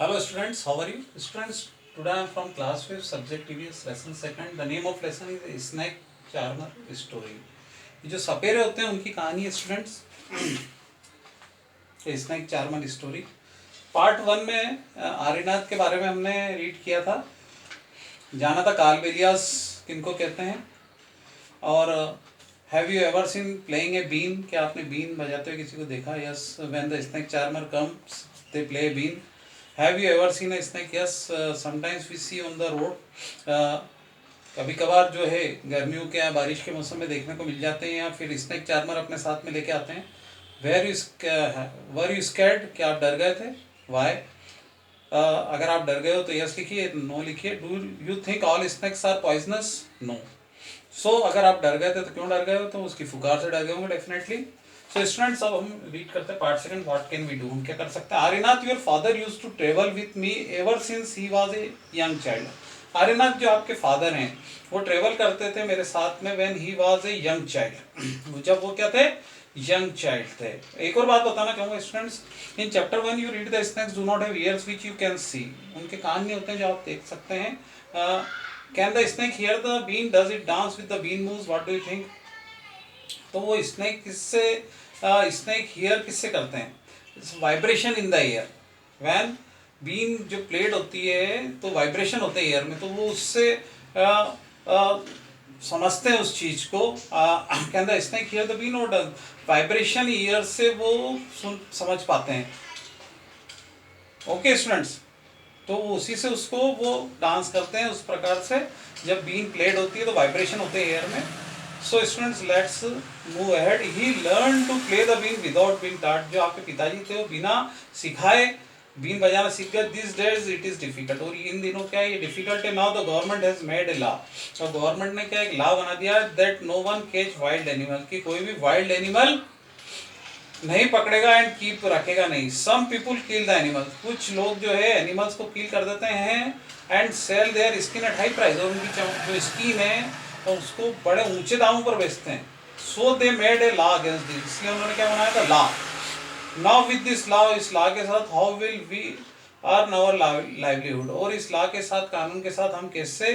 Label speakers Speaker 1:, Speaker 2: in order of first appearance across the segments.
Speaker 1: Hello students, how are you? Students, today I am from class 5 subject TVS lesson second. The name of lesson is Snake Charmer Story. ये जो सपेरे होते हैं उनकी कहानी है students, snake charmer story. Part 1 में आर्यनाथ के बारे में हमने रीड किया था, जाना था कालबेलियास किनको कहते हैं। और have you ever seen playing a been, क्या आपने बीन बजाते हुए किसी को देखा? Yes, when the snake charmer comes they play been. Have you ever seen a snake? Yes, sometimes we see on the road. कभी कभार जो है गर्मियों के या बारिश के मौसम में देखने को मिल जाते हैं, या फिर स्नैक चार्मर अपने साथ में लेके आते हैं। वर यू स्कैर्ड, क्या आप डर गए थे? वाई? अगर आप डर गए हो तो यस लिखिए, नो लिखिए। Do you think all snacks are poisonous? No. So अगर आप डर गए थे तो क्यों डर गए हो? तो उसकी फुकार से डर गए होंगे डेफिनेटली। सो स्टूडेंट्स, अब हम रीड करते हैं part second, what can we do, हम क्या कर सकते हैं। Aryanath, your father used to travel with me ever since he was a young child. Aryanath जो आपके फादर हैं वो ट्रेवल करते थे मेरे साथ में when he was a young child, जब वो क्या थे? यंग चाइल्ड थे। एक और बात बताना चाहूँगा students, in chapter 1 you read the snacks do not have years which you can see. उनके कान नहीं होते हैं जो आप देख सकते हैं। Can the snake hear the been, does it dance with the been moves, what do you think? तो वो स्नैक किससे, स्नैक हियर किससे करते हैं? Vibration in the air. When बीन जो प्लेट होती है तो वाइब्रेशन होते हैं एयर में, तो वो उससे समझते हैं उस चीज को। Can the snake hear the been, और वाइब्रेशन ईयर से वो समझ पाते हैं। ओके स्टूडेंट्स, तो उसी से उसको वो डांस करते हैं उस प्रकार से। जब बीन प्लेड होती है तो वाइब्रेशन होते हैं एयर में। So students, let's move ahead. He learn to play the been without being taught. जो आपके पिताजी थे वो बिना सिखाए बीन बजाना सीख गए। This days it is difficult, और इन दिनों क्या है, ये डिफिकल्ट है। Now the government has made a law, तो गवर्नमेंट ने क्या एक लॉ बना दिया that no one catch wild animal, कि कोई भी वाइल्ड एनिमल नहीं पकड़ेगा एंड कीप रखेगा नहीं। सम पीपुल किल द एनिमल, कुछ लोग जो है एनिमल्स को किल कर देते हैं and sell their skin at high price, और उनकी जो स्किन है तो उसको बड़े ऊंचे दामों पर बेचते हैं। So they made a law against this, इसलिए उन्होंने क्या बनाया था? Law. Now with this law, इस लॉ के साथ how will we earn our livelihood, और इस लॉ के साथ, कानून के साथ हम कैसे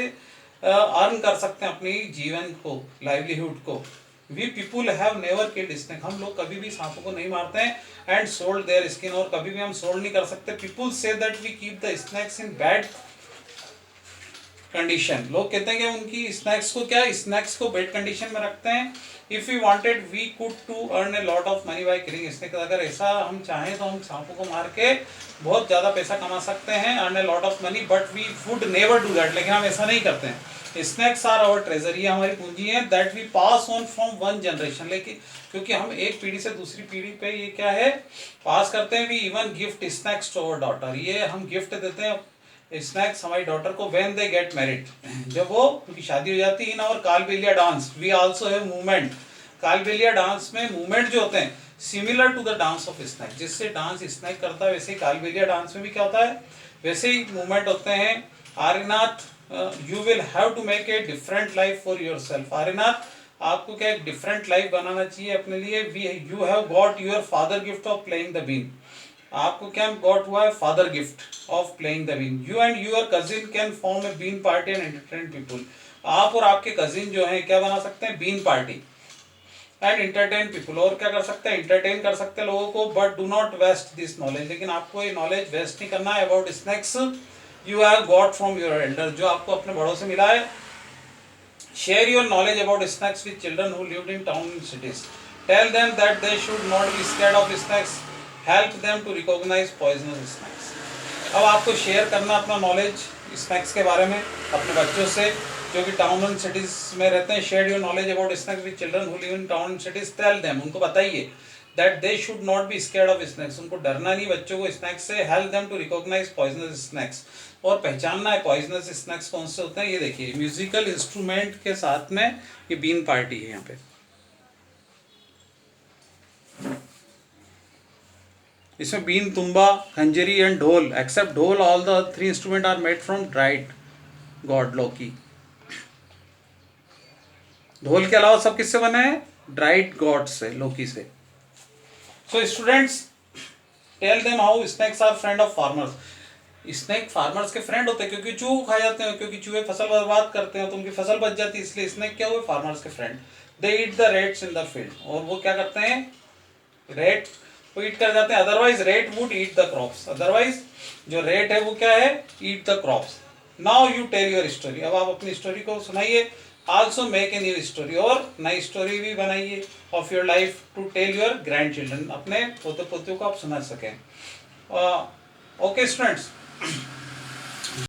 Speaker 1: अर्न कर सकते हैं अपनी जीवन को, लाइवलीहुड को। We people have never killed snake, हम लोग कभी भी सांपों को नहीं मारते हैं। एंड सोल्ड देयर स्किन, और कभी भी हम सोल्ड नहीं कर सकते। People say that we keep the snakes in bad condition, लोग कहते हैं कि उनकी स्नैक्स को क्या, स्नैक्स को बैड कंडीशन में रखते हैं। If we wanted we could to earn a lot of money by killing snake, अगर ऐसा हम चाहें तो हम सांपों को मार के बहुत ज़्यादा पैसा कमा सकते हैं, earn a lot of money, but we would never do that, लेकिन हम ऐसा नहीं करते हैं। स्नैक्स आर आवर ट्रेजर, ये हमारी पूंजी है। That we pass on from one generation, लेकिन क्योंकि हम एक पीढ़ी से दूसरी पीढ़ी पे ये क्या है, पास करते हैं। We even gift snakes to our daughter, ये हम गिफ्ट देते हैं स्नैक्स हमारी डॉटर को व्हेन दे गेट मैरिड, जब वो उनकी शादी हो जाती है। In our Kalbelia dance we also have movement, Kalbelia dance में मूवमेंट जो होते हैं similar to the dance of snake, जिससे डांस स्नैक करता है वैसे ही कालबेलिया डांस में भी क्या होता है, वैसे ही मूवमेंट होते हैं। Aryanath, you will have to make a different life for yourself. Aryanath, आपको क्या एक डिफरेंट लाइफ बनाना चाहिए अपने लिए। We you have got your father gift of playing the been, आपको क्या गॉट हुआ है? Father gift of playing the been. You and your cousin can form a been party and entertain people, आप और आपके कजिन जो हैं क्या बना सकते हैं? Been party and entertain people, और क्या कर सकते हैं? एंटरटेन कर सकते हैं लोगों को। But do not waste this knowledge, लेकिन आपको ये नॉलेज वेस्ट नहीं करना है about snakes you have got from your elder, जो आपको अपने बड़ों से मिला है। Share your knowledge about snakes with children who lived in town and cities, tell them that they should not be scared of snakes, help them to recognise poisonous snakes. अब आपको share करना अपना नॉलेज स्नैक्स के बारे में अपने बच्चों से जो कि टाउन एंड सिटीज में रहते हैं। Share your knowledge about snakes with children who live in town and cities, tell them, उनको बताइए that they should not be scared of snakes, उनको डरना नहीं बच्चों को स्नैक्स से। Help them to recognise poisonous snakes, और पहचानना है पॉइजनस स्नैक्स कौन से होते हैं। ये देखिए म्यूजिकल इंस्ट्रूमेंट के साथ में ये बीन पार्टी है यहाँ पे। इसमें been, tumba, khanjari and dhol, except dhol all the three instrument are made from dried gourd lauki. ढोल के अलावा सब किससे बने हैं? ड्राइड गॉड से, लोकी से। So students, tell them how snakes are friend of farmers, snake farmers के फ्रेंड होते हैं, क्योंकि चूहे खा जाते हैं, क्योंकि चूहे फसल बर्बाद करते हैं तो उनकी फसल बच जाती है, इसलिए स्नेक क्या हुए, फार्मर्स के friend. They eat the rates in the field, और वो क्या करते हैं, रेट को ईट कर जाते हैं। Otherwise rat would eat the crops, otherwise जो रेट है वो क्या है, eat the crops. Now you tell your story, अब आप अपनी स्टोरी को सुनाइए। Also make a new story, और नई स्टोरी भी बनाइए of your life to tell your grandchildren, अपने पोते पोतियों को आप सुना सकें। Okay students,